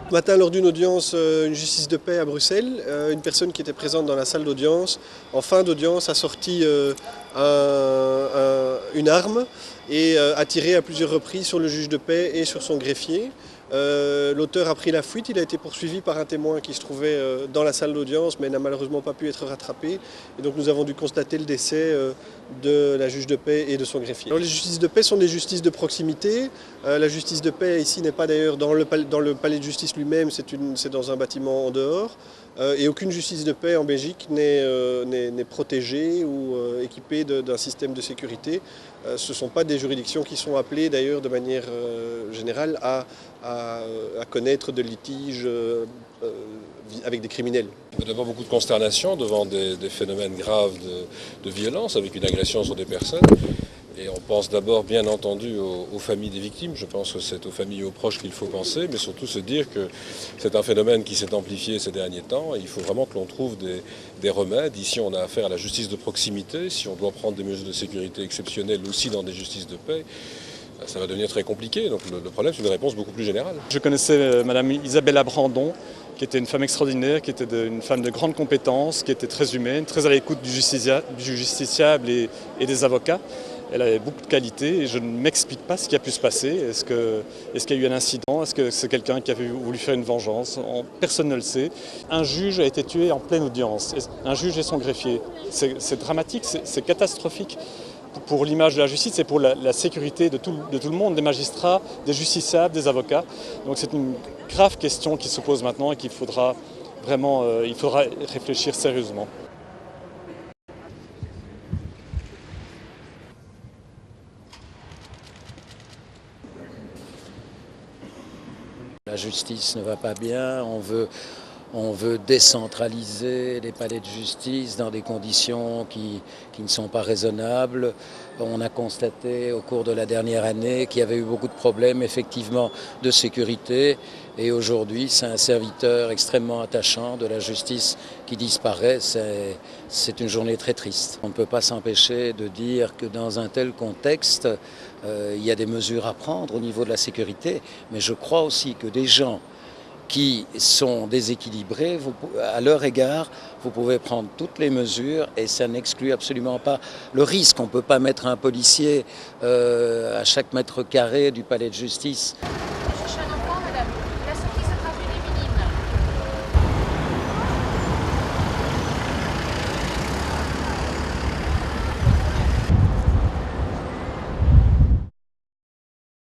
Ce matin, lors d'une audience, une justice de paix à Bruxelles, une personne qui était présente dans la salle d'audience, en fin d'audience, a sorti une arme et a tiré à plusieurs reprises sur le juge de paix et sur son greffier. L'auteur a pris la fuite, il a été poursuivi par un témoin qui se trouvait dans la salle d'audience mais n'a malheureusement pas pu être rattrapé. Et donc nous avons dû constater le décès de la juge de paix et de son greffier. Alors, les justices de paix sont des justices de proximité. La justice de paix ici n'est pas d'ailleurs dans le palais de justice lui-même, c'est dans un bâtiment en dehors. Et aucune justice de paix en Belgique n'est protégée ou équipée d'un système de sécurité. Ce ne sont pas des juridictions qui sont appelées d'ailleurs de manière générale à connaître de litiges avec des criminels. Il y a d'abord beaucoup de consternation devant des phénomènes graves de violence avec une agression sur des personnes. Et on pense d'abord bien entendu aux familles des victimes, je pense que c'est aux familles et aux proches qu'il faut penser, mais surtout se dire que c'est un phénomène qui s'est amplifié ces derniers temps et il faut vraiment que l'on trouve des remèdes. Ici on a affaire à la justice de proximité, si on doit prendre des mesures de sécurité exceptionnelles aussi dans des justices de paix, ça va devenir très compliqué. Donc le problème c'est une réponse beaucoup plus générale. Je connaissais Madame Isabella Brandon, qui était une femme extraordinaire, qui était une femme de grande compétence, qui était très humaine, très à l'écoute du justiciable et des avocats. Elle avait beaucoup de qualités et je ne m'explique pas ce qui a pu se passer. Est-ce qu'il y a eu un incident? Est-ce que c'est quelqu'un qui a voulu faire une vengeance? Personne ne le sait. Un juge a été tué en pleine audience, un juge et son greffier. C'est dramatique, c'est catastrophique pour l'image de la justice et pour la sécurité de tout le monde, des magistrats, des justiciables, des avocats. Donc c'est une grave question qui se pose maintenant et qu'il faudra vraiment réfléchir sérieusement. La justice ne va pas bien, on veut décentraliser les palais de justice dans des conditions qui ne sont pas raisonnables. On a constaté au cours de la dernière année qu'il y avait eu beaucoup de problèmes effectivement de sécurité et aujourd'hui c'est un serviteur extrêmement attachant de la justice qui disparaît. C'est une journée très triste. On ne peut pas s'empêcher de dire que dans un tel contexte, il y a des mesures à prendre au niveau de la sécurité, mais je crois aussi que des gens qui sont déséquilibrés, à leur égard, vous pouvez prendre toutes les mesures et ça n'exclut absolument pas le risque. On ne peut pas mettre un policier à chaque mètre carré du palais de justice.